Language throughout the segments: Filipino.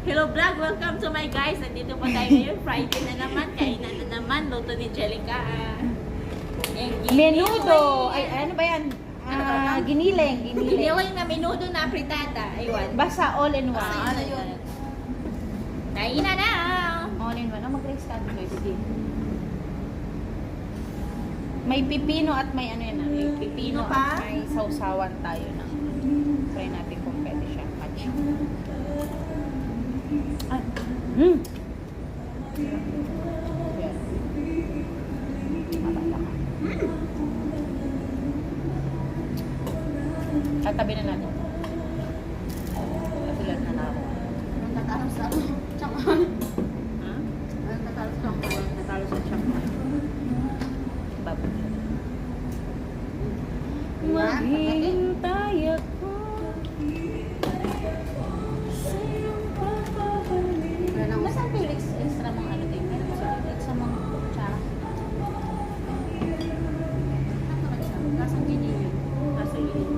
Hello vlog, welcome to my guys. Nandito po tayo ngayon, Friday na naman. Kainan na naman, luto ni Jellica. Menudo. Ay, ano ba yan? Giniling. Giniling na menudo na fritada. Ayun. Basta all in one. Ano yun? Kainan na! All in one. Mag-rice ka dito. Sige. May pipino at may ano yan. May pipino pa? at may sausawan tayo na. Try natin kung pwede siya. Match. Ah. Mm. Yes. Mabala ka. Tatabi na natin. Katulad na ako. Anong tatalo sa tsaka? Ha? Anong tatalo sa tsaka? Natalo sa chapa. Baboy. Maghihintay ako. Wala nang Nasaan pa yung extra mga ano din? Meron pa sa extra mga kutsara. Lasang giniling. Nasa gilid.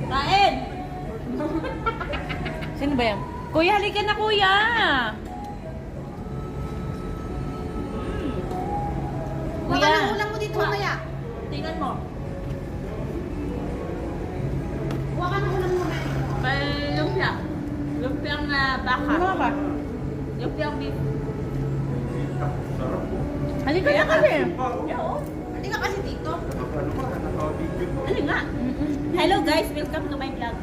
Kain! Sino ba yan? Kuya, halika na kuya! Kuya, Kuya. anong ulam mo dito mamaya? Tingnan mo. Kuha ka ng ulam mo mamaya. Kay lumpia. Lumpiang baka. Ano ba? Lumpiang beef. Halika na kami! Oo. Hindi ka kasi dito. Halika nga. Hello guys, welcome to my vlog.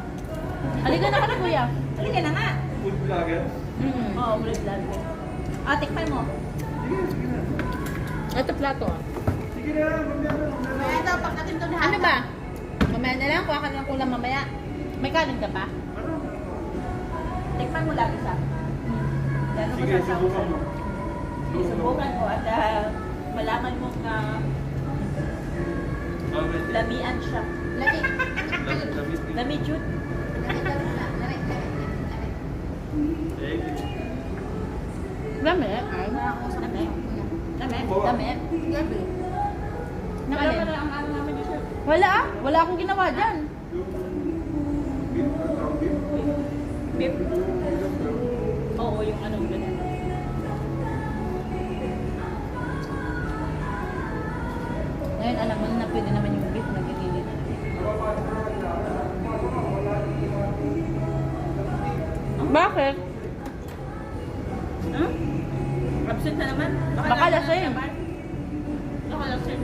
Halika na kami kuya! Halika na nga. Food vlogger? Oo, vlog vlog. Ah, tikman mo. Ito plato ah. Sige na, mamaya na. Mamaya daw, pag natin ito lahat. Ano ba? Mamaya na lang, kuha ka ng kulang mamaya. May kanin ka pa? Tikman mo lang isa. Lalo mo Sige, sa subukan mo. Subukan mo at malaman mo na lamian siya. Lamig. Lami jud. Lamig na. Lamig. Dami. Nakakusap Lami. ko. Kuya. Lami. Dami. Gabi. Nang Wala alin? pa na ang ano namin dito. Wala ah. Wala akong ginawa dyan. Beef. Oo, yung ano ganun. Ngayon alam mo na pwede naman yung beef na giniling. Bakit? Huh? Absent na naman. Baka lasing. Baka lasing.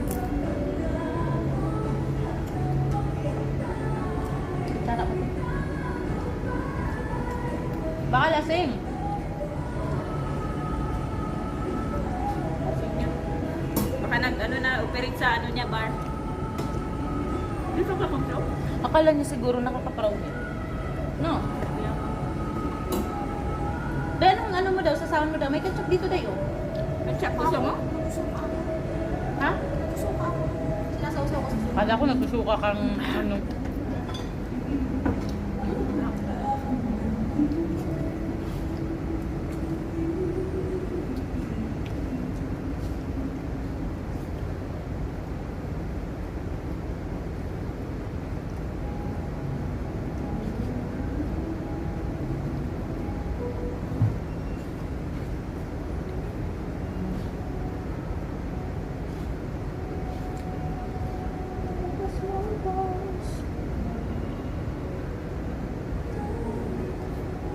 Tara ko. Baka lasing. Lasing niya. Baka ano na, operate sa ano niya, bar. Di ba control? Akala niya siguro nakakapraw niya. No? Pero anong ano mo daw, sasawan mo daw, may ketchup dito dayo. Ketchup gusto mo? Ha? Suka ako. Sinasawsaw ko sa suka. Kala ko nagsusuka kang ano.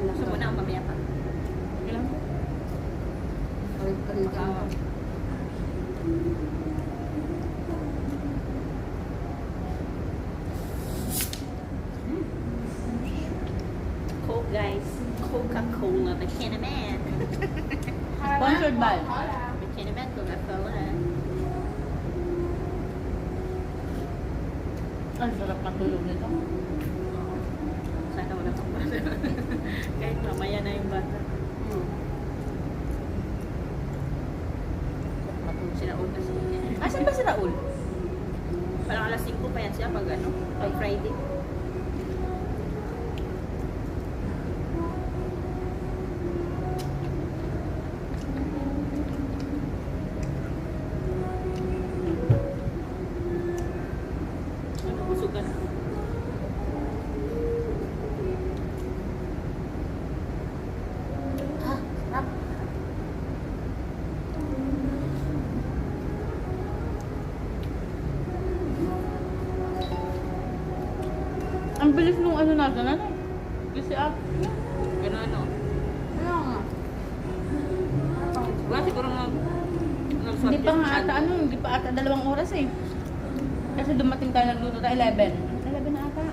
Gusto mo na ang mamaya pa. Ilan? Karin ka. Coke guys. Coca-Cola. Bikini Man. Sponsored by? Bikini Man, Coca-Cola. Ang sarap matulog nito. Sana wala pang bata. Kahit mamaya na yung bata. Sinaul kasi. Asan ba si Raul? Parang alas 5 pa yan siya pag ano, pag Friday. Ang bilis nung ano natin, ano? Kasi Gano'n ano. Ano nga? Wala siguro nag-swap hindi pa test nga siya. ata, hindi pa ata 2 oras eh. Kasi dumating tayo nagluto tayo 11. 11 na ata.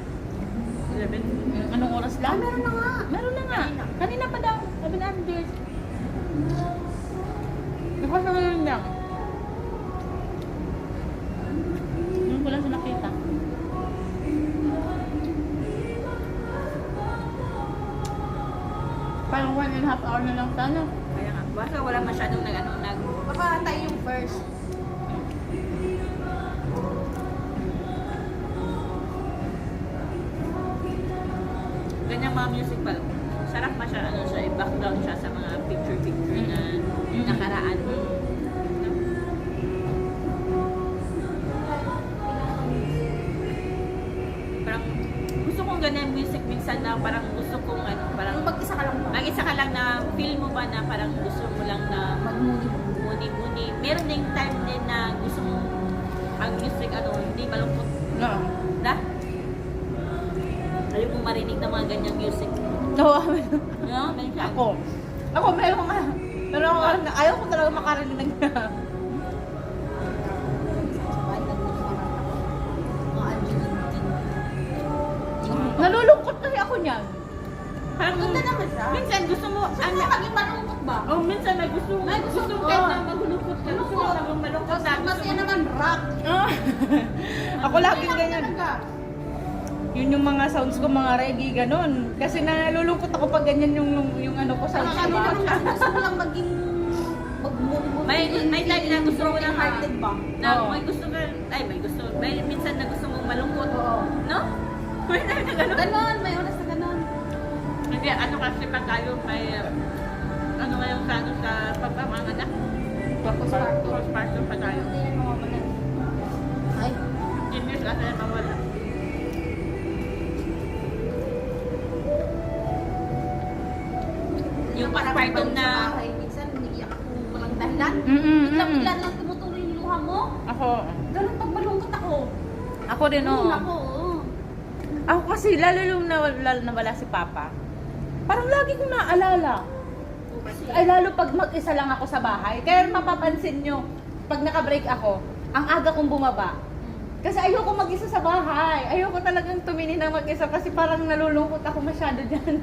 11. Anong oras lang? Meron na nga. Meron na nga. Kanina pa daw. Sabi natin, Joyce. Bukas na ngayon lang. Ngayon ko lang siya nakita. Parang 1.5 hour na lang sana. Kaya nga. Baka wala masyadong nag. Baka tayo yung first. Ganyang mga music pa. Sarap pa siya, ano siya, background siya sa mga picture-picture na nakaraan. Parang gusto kong ganyan music minsan na parang gusto kong ano, parang Yung mag-isa ka lang ba? mag-isa ka lang na feel mo ba na parang gusto mo lang na muni-muni. Meron ding time din na gusto mo ang music ano, hindi malungkot. No. Da? Ayaw mong marinig ng mga ganyang music. Oo. No? Minsan. Ako, meron ka. Pero ako, ayaw ko talaga makarinig ng Sabay, nagmumura ako. Mga Angeline. Nalulungkot kasi ako niyan. Parang Ganda naman siya. minsan gusto mo, Saan mo maging malungkot ba? oh, minsan may gusto mo, May gusto gusto mo ko. kahit na maglulungkot ka, gusto mo lang malungkot na. Mas yan naman rock. Ako laging ganyan. Talaga. Yun yung mga sounds ko, mga reggae, ganun. Kasi nalulungkot ako pag ganyan yung ano ko sounds ko. Ano naman kasi gusto mo lang maging magmumura. May time na gusto mo lang hearted ba? Na Oo. may gusto ka, may minsan na gusto mong malungkot. Oo. No? May time na gano'n. Ganon, may oras na ganon. Hindi, ano kasi pa tayo, may, ano ngayon sa, ano, sa pagpamanganak. Postpartum pa tayo. Hindi yan mawawala. Ay, 10 years kasi na mawala. Yung postpartum na, minsan umiiyak ako walang dahilan. Mm-mm. Bigla lang tumutuloy yung luha mo. Ako. Ganon pag malungkot ako. Ako din, oo. Ako, oo. Ako kasi, lalo yung nawala si Papa, parang lagi kong naaalala. Ay, lalo pag mag-isa lang ako sa bahay. Kaya mapapansin nyo, pag naka-break ako, ang aga kong bumaba. Kasi ayoko mag-isa sa bahay. Ayoko talagang tumingin na mag-isa kasi parang nalulungkot ako masyado dyan.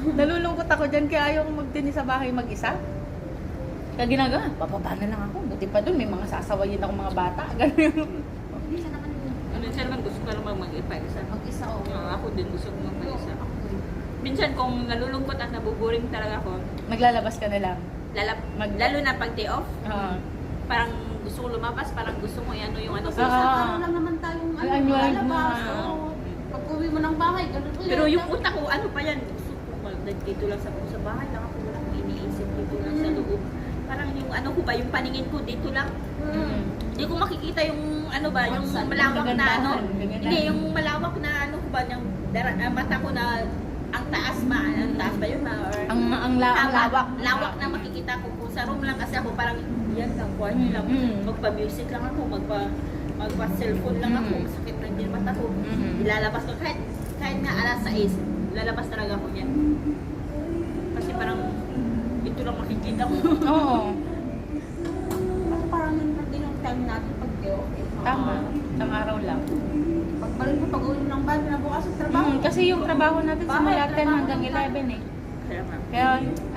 Nalulungkot ako dyan kaya ayoko magdini sa bahay mag-isa. Kaya ginagawa, bababa na lang ako. Buti pa dun, may mga sasawayin ako mga bata. Ganun. Minsan naman minsan naman gusto ko naman mag-isa. mag-isa ako. Ako din gusto ko mag-isa. Minsan kung nalulungkot at nabuboring talaga ako, Naglalabas ka na lang. lalo na pag day off, Oo. parang gusto ko lumabas, parang gusto mo ano yung ano ko. Ah. Ano lang naman tayong Ay, annual lalabas. na. Oo. Pag uwi mo ng bahay, ganun ulit. Pero yung utak ko, ano pa yan, gusto ko dito lang sa bahay lang ako, wala akong iniisip dito lang sa loob. Parang yung ano ko ba, yung paningin ko dito lang. Mm. Hindi ko makikita yung ano ba, yung Saan? malawak na ano. Kagandahan. Hindi, yung malawak na ano ko ba, yung mata ko na ang taas ba yun ba? Or, Ang lawak. Lawak na makikita ko. Kung sa room lang kasi ako parang yan lang, kwarto lang. Magpa-music lang ako, magpa-cellphone lang ako. Sakit na din mata ko. Ilalabas ko kahit nga alas 6, lalabas talaga ako niyan. Kasi parang ito lang makikita ko. Oo. Kasi parang yun din yung time natin pag day off. Tama. Isang araw lang. Pagbalik mo, pag uwi mo ng bahay, pinabukas ang trabaho. Kasi yung trabaho natin simula 10 hanggang 11 eh. Kaya nga. Kaya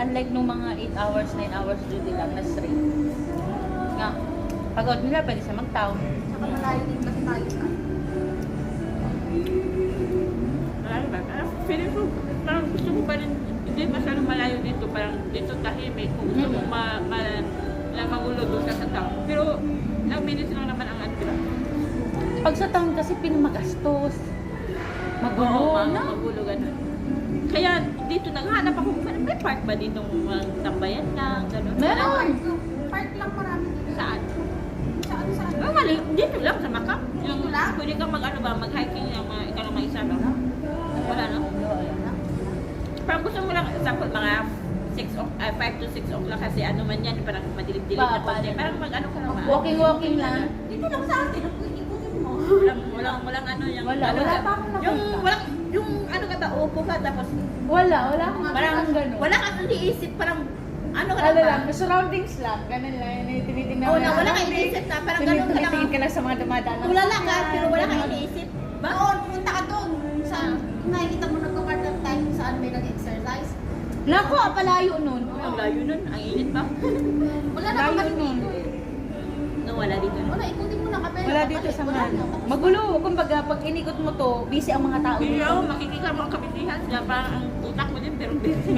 unlike nung mga 8 hours, 9 hours duty lang na straight. Nga, pagod nila pwede siya mag-town. Saka malayo din kasi tayo sa Malayo ba? Feeling ko, parang gusto ko pa rin, hindi masyadong malayo dito, parang dito tahimik. Kung gusto mo magulo doon ka sa town. Pero, ilang minutes lang naman ang antira. Pag sa town kasi pinamagastos. Magulo, no? Magulo ganun. Kaya dito naghahanap ako, may park ba dito tambayan lang, gano'n? Meron. park lang marami dito. Saan? Saan? Oh, mali, dito lang sa Macau. Yung Dito lang? pwede kang mag-hiking yung ikaw lang mag-isa ba? Wala no? Parang gusto mo lang, example, mga 5 to 6 o'clock kasi ano man yan, parang madilim-dilim na konti. Parang mag-ano ka naman. Walking lang. Dito lang sa atin, ang ikutin mo. Walang ano yung... Wala, ano wala ka- pa akong Yung, nakita. walang, yung ano ka ba, upo ka, tapos Wala akong parang, ganun. wala kang iniisip, parang, ano ka Ano ba? lang, surroundings lang, ganun lang, yung tinitingnan Oo, mo na lang. wala kang iniisip na, parang ganun ka lang. Tinitingin ka lang sa mga dumadaan. Tulala ka, pero wala kang iniisip. Ba? Doon, punta ka doon. Sa, nakikita mo nagkakart ng time saan may nag-exercise. Naku, palayo nun. Ang layo nun, ang init pa. Wala na Layo kami nun. dito eh. No, wala dito. Wala, ikutin mo na kapela. Wala dito sa Mano. Magulo, kumbaga, pag inikot mo to, busy ang mga tao Hindi dito. ako, makikita mo ang kabitihan. Kaya parang ang utak mo din, pero busy.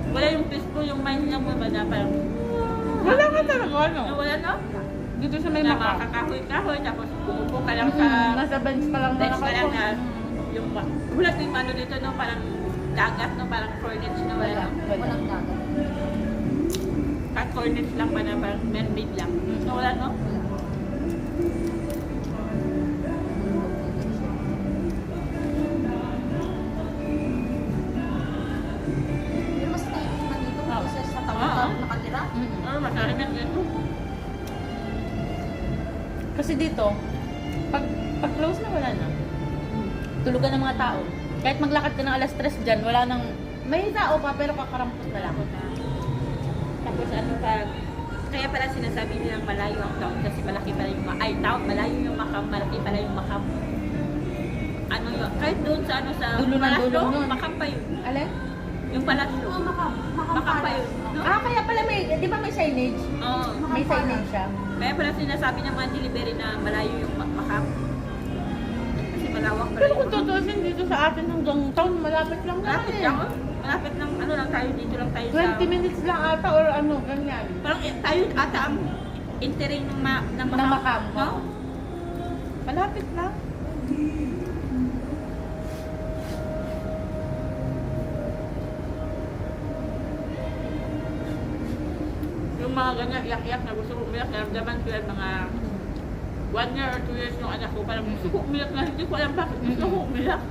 Wala yung peaceful, yung mind niya mo ba na parang... Wala ka talaga, ano? Wala na? Dito sa may Na maka. makakahoy-kahoy, tapos umupo ka lang sa... Nasa bench pa lang na Bench ka lang na... nakapos. Yung... Wala yung ano dito, no? Parang dagat, no? Parang cornets na wala. Wala. No? Walang dagat. Cut cornets lang pa na parang man-made lang. So wala, no? Pero mas tayo naman dito kasi sa Oo. tawag nakatira. Oh, masarap dito. Kasi dito, pag close na wala na. Tulugan ng mga tao. Kahit maglakad ka ng alas 3 dyan, wala nang... May tao pa, pero kakarampot na lang. Tapos ano pa, kaya pala sinasabi nilang malayo ang town kasi malaki pala yung town, malayo yung Macam, malaki pala yung Macam. Ano yun, kahit doon sa ano sa Dulo ng Palasyo, dulo nun. Macam pa yun. Alin? Yung Palasyo. Oo, Macam pa yun. No? Ah, kaya pala may... Di ba may signage? Oo. May signage siya. Kaya pala sinasabi ng mga delivery na malayo yung Macam. Kasi malawak pala Pero yung kung Macam. tutusin dito sa atin hanggang town, malapit lang naman Malapit eh. lang, oh. Malapit lang, ano lang tayo, dito lang tayo sa... 20 minutes lang ata or ano, ganyan. Parang tayo ata ang entering ng Ng Macam. No? Malapit lang. Yung mga ganyan, iyak-iyak na gusto ko umiyak, naramdaman ko yan mga 1 year or 2 years yung anak ko, parang gusto ko umiyak na hindi ko alam bakit gusto ko umiyak.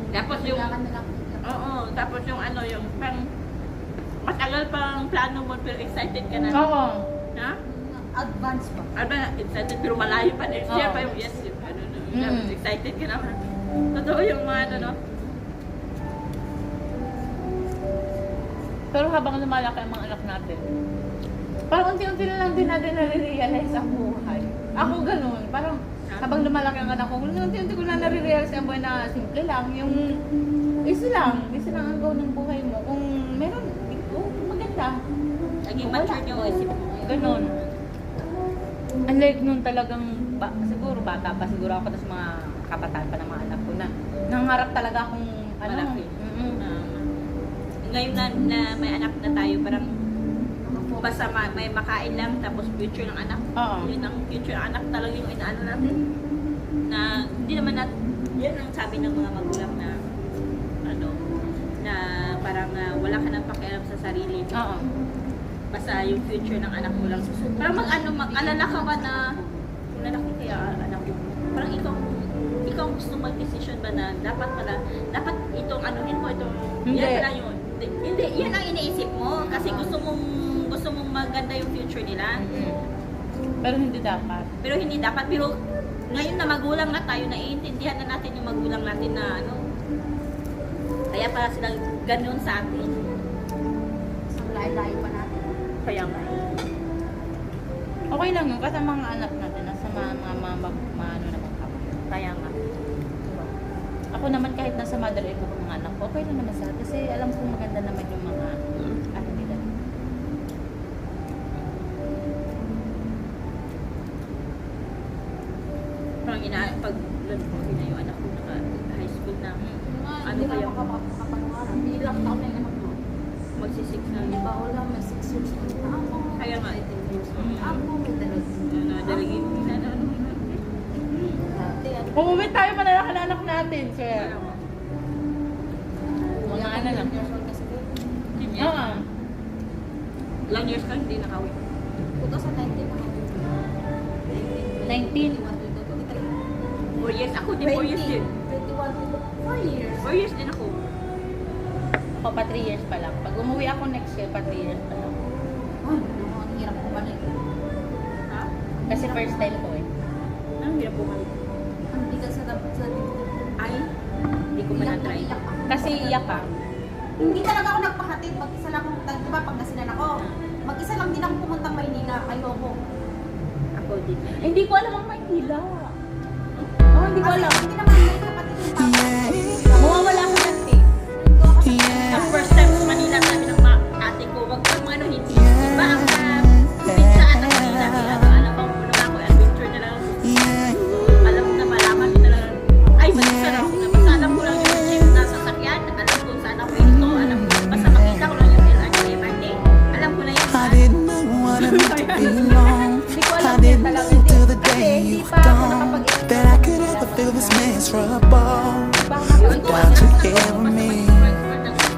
Tapos yung, Kailangan na lang. oo, tapos yung ano, yung parang matagal pang plano mo pero excited ka na. Oo. Ha? Advance pa. Ano ba, excited pero malayo pa next year Oo. pa yung yes, yung ano, Mm. excited ka naman. Totoo yung mga ano, no? Pero habang lumalaki ang mga anak natin, parang unti-unti na lang din natin nare-realize ang buhay. Ako ganun, parang habang lumalaki ang anak ko, unti-unti ko na nare-realize ang buhay na simple lang. Yung isa lang ang goal ng buhay mo. Kung meron, maganda. Naging Wala. mature yung isip mo. Ganun. Unlike nun talagang, siguro bata pa, siguro ako sa mga kabataan pa ng mga anak ko na nangarap talaga akong ano. Malaki. Mm-mm. Ngayon na may anak na tayo, parang basta may makain lang, tapos future ng anak. Oo. Yun ang future ng anak talaga yung inaano natin. Na hindi naman yun ang sabi ng mga magulang na ano, na parang wala ka nang pakialam sa sarili. Oo. Basta yung future ng anak mo lang. Parang mag-alala ka ba na kung anak ko kaya anak ko. Parang ikaw gusto mag-decision ba na dapat itong anuhin mo, itong Hindi. yan pala yun. Hindi, yun ang iniisip mo kasi gusto mong maganda yung future nila. Pero hindi dapat. Pero hindi dapat. Pero ngayon na magulang na tayo, naiintindihan na natin yung magulang natin na ano. Kaya para sila ganun sa atin. Sa layo-layo pa natin. Kaya nga. Okay lang yun, kasi ang mga anak natin, nasa ano naman kami. Kaya nga. Ako naman kahit nasa mother ito ng mga anak ko, okay lang naman sa akin. Kasi alam kong maganda naman yung mga ano nila. Parang pag yung anak ko naka high school na ano Hindi kaya na makapagpapanawaran. Hindi lang taon na yung anak mo. magsisik na. Di ba, wala, may 6 years na ako. Kaya nga. Ako, may talaga. Dalagin na ano. Dati, ano, Umuwi tayo manalaki na anak natin, sir. Mga ano lang. years old kasi din. Oo. Ilang years ka hindi nakawin. 2019 ako. 19. 4 years ako, di 4 years din. 4 years. 4 years din ako. Ako pa 3 years pa lang. Pag umuwi ako next year, pa 3 years pa lang. Ay, ang hirap ko balik. Ha? Kasi first time ko eh. Ang hirap bumalik. Ang bigat sa Ay, hindi ko pa na-try. iyak ako. Kasi iyak ka. Hindi talaga ako nagpahatid. Mag-isa lang ako, di ba, Pangasinan ako. Mag-isa lang din ako pumuntang Maynila. Ayoko. Ako din. Hindi ko alam ang Maynila. Oh, hindi ko Kasi alam. hindi naman may kapatid yung papa. Mawawala ako dati. Ang first time sa Manila, sabi ng ate ko, wag kang ano, hindi. Iba ang pinsaan ng Manila. Kaya alam bang muna ako, adventure na lang. Alam mo na malaman ko na lang. Ay, masarap. Basta alam ko lang yung jeep na sasakyan. Alam ko saan ako ito. Alam ko, basta makita ko lang yung LRT. Alam ko na yan. I didn't want to be alone. Hindi ko I alam din didn't talaga. know till the Kasi day hindi you pa were ako gone nakapag-explore. that I could ever feel this miserable Baka without you here with me.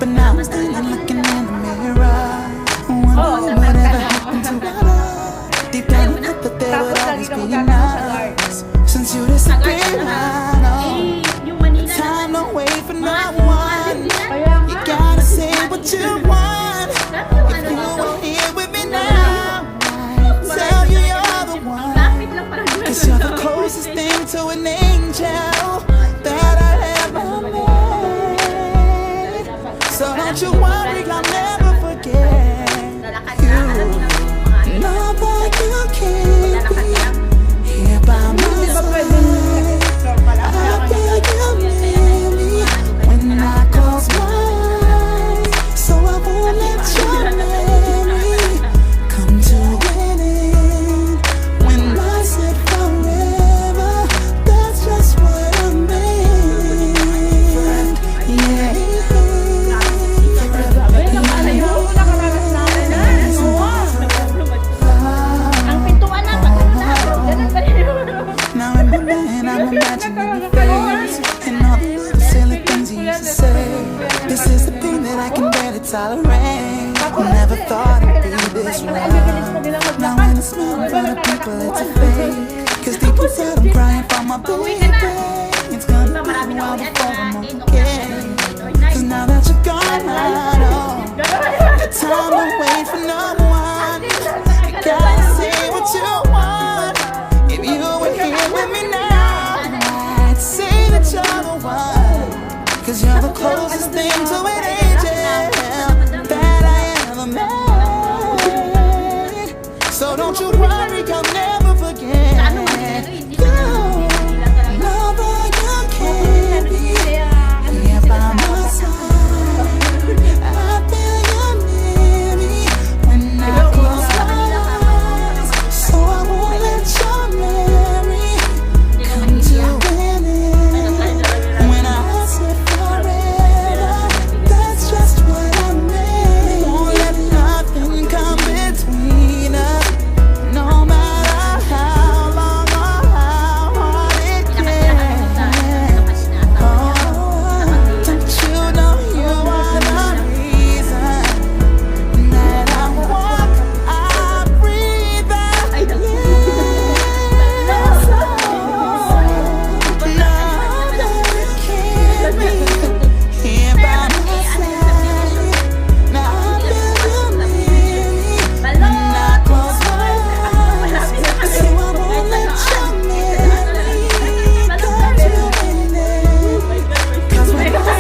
But now I'm standing looking in the mirror, wondering whatever happened to our love. Deep down I thought there Tapos would lagi always ka be magkakaroon sa guard. us. Since you disappeared, I know Eh, yung Manila na. time don't wait for no one. Kaya You nga. gotta say what you want. Dati yung ano You dito. were here with me now. I tell you you're the one. Lapit lang parang Cause you're the closest thing to an angel that I ever met. So don't you worry, I'll never forget. Lalakad na. Alam mo na yung mga Know that you can't lalakad be lang. here by my Di ba side. pwede mag-explore pala? I feel you near me when I close my eyes. So I won't let your memory come to an end. When I said forever, that's just what I meant. Yeah. Nakaranas namin na. Ang pintuan na, tagal na. Ganun tayo. Now I'm imagining your face and all the little silly things you used to say. This is the thing that I can barely tolerate. Never thought it'd be this way. Now when I smile in front of people, it's a fake. Cause deep inside I'm crying for my baby. It's gonna be a while before I'm okay. Cause now that you're gone, I know the time to wait for no one. Gotta say what you want. If you were here with me now, I'd say that you're the one. Cause you're the closest thing to an angel that I ever met. So don't you worry, I'll never forget. You know that you can't be here by my side. I feel you near me when I close my eyes. So I won't let your memory come to an end. When I said forever, that's just what I meant. Won't let nothing come between us, no matter how long or how hard it gets. Oh, don't you know you are the reason that I walk, I breathe, I live. Now that it can't be here by my side, now I feel you near me when I close my eyes. So I won't let your memory come to an end. Cause when I said forever, that's what I meant.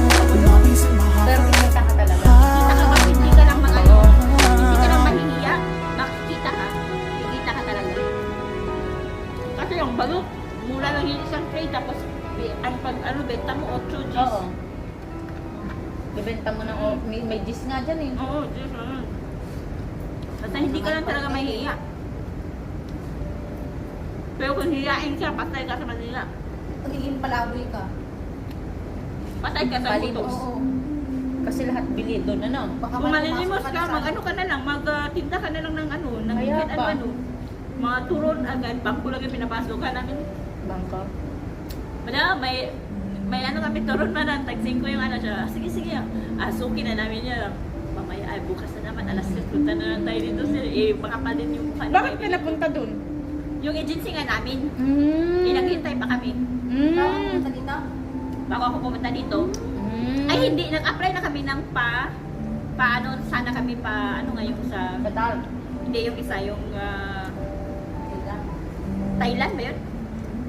Pero pumunta ka talaga. Hindi ka lang mahihiya, makikita ka, kikita ka talaga. Kasi yung balok, mura lang yung isang tray, tapos ang pag ano, benta mo 8 Gs. Oo. Bibenta mo ng, may gis nga dyan eh. Oo, Diyos. Basta hindi ka lang talaga mahihiya. Pero kung hiyain ka, patay ka sa Manila. Magiging palaboy ka. Patay ka sa Palibos. butos. Oo. Kasi lahat bili doon, ano? Baka Kung may malilimos pumasok ka, sa- mag-ano ka na lang, mag-tinda ka na lang ng ano, ng Kaya kahit pa. ano. Mga turon agad, bangko lang yung pinapasok ka namin. Bangka. Wala, may may ano kami, turon man ang tagsing ko yung ano siya. Sige, sige. Suki na namin yun. Mamaya, ay bukas na naman, alas 6, punta na lang tayo dito. Makapal din yung mukha. Bakit ka napunta dun? Yung agency nga namin, Mm. naghintay pa kami. Ikaw, Mm. pumunta dito? Bago ako pumunta dito. Mm. Ay hindi, nag-apply na kami ng paano, sana kami ano nga yung sa, Batal. hindi yung isa, yung Thailand ba yun?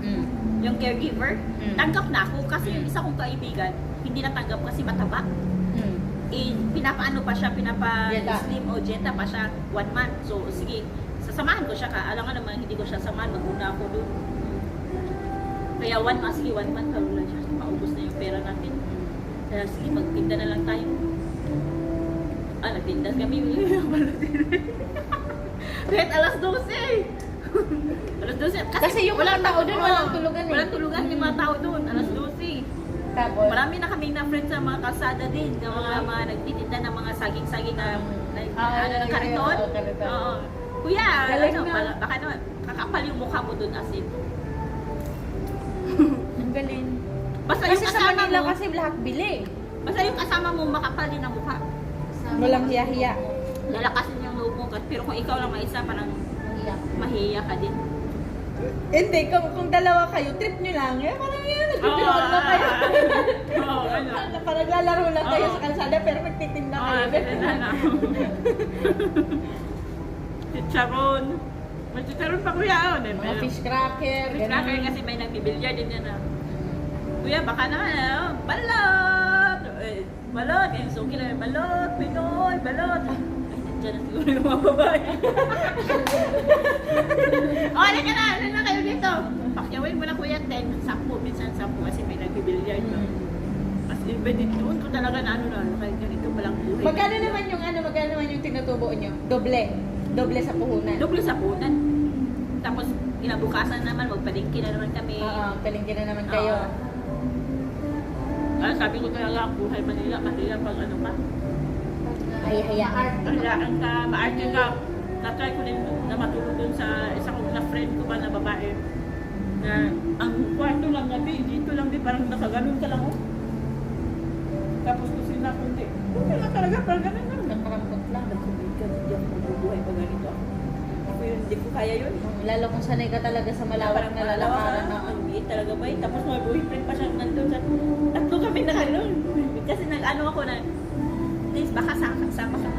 Mm. Yung caregiver. Mm. Tanggap na ako kasi yung isa kong kaibigan, hindi natanggap kasi mataba. Mm. Pinapaano pa siya, Dieta. pinapa-slim o dieta pa siya 1 month. So, sige, sasamahan ko siya. Alam nga naman, hindi ko siya samahan, maguna ako doon. Kaya 1 month, sige, 1 month, wala siya. Maubos na yung pera natin. Kaya sige, magtinda na lang tayo. Nagtinda kami. Kahit alas 12. Alas 12. Kasi yung mga tao doon, walang tulugan eh. Walang tulugan yung mga tao doon. Alas 12. Tapos, Marami na kaming na friends sa mga kalsada din, ng mga nagtitinda ng mga saging-saging na ng kariton. kariton. Oo. Kuya, Galing ano, nga. baka naman, kakapal yung mukha mo dun as in. ang galing. Basta Kasi yung sa kasama Manila mo, kasi lahat bili. basta yung kasama mo makapal din ang mukha. Walang hiya-hiya. Lalakasin yung loob mo. Pero kung ikaw lang mag-isa, parang Mahiya. mahiya ka din. Hindi, kung dalawa kayo, trip nyo lang. Eh, parang yan, nagpipilot na kayo. Oo, ano. Parang lalaro lang kayo Oo. sa kalsada, pero nagtitinda Oo, kayo. pinuntahan na. Chicharon. May chicharon pa kuya. Mga fish cracker, Fish cracker ganun. kasi may nagbibilyar din yan. Kuya, baka naman, balot! Balot! Eh, suki na yung balot! Pinoy! Balot! Ay, nandiyan na siguro yung mga babae. O, ano ka na? Ano na kayo dito? Pakyawin mo na kuya, 10, 10, minsan 10 kasi may nagbibilyar ba. As in, pwede doon ko talaga na ano na, kahit ganito palang buhay. Magkano naman yung tinutubo nyo? Doble. Doble sa puhunan. Doble sa punan. Tapos, inabukasan naman, magpalingki na naman kami. Oo, palingkin na naman kayo. Sabi ko talaga, buhay Manila pag ano ka. Hayaan. Kailangan ka, maarte ka. Na-try ko din na matulog dun sa isa kong na friend ko ba na babae. Na ang kwarto lang gabi, dito lang di parang nakaganon ka lang oh. Tapos kusina kundi. Okay lang talaga, parang ganun lang. Nakarampot lang. Nagkubigan, hindi ako mabubuhay pag ganito ako. Ako yun, hindi ko kaya yun. Lalo kung sanay ka talaga sa malawak na lalakaran na. Ang biit talaga ba? Tapos may boyfriend pa siya nandun sa... Tatlo kami na ganun. Kasi nag-ano ako na... Please, baka sama ka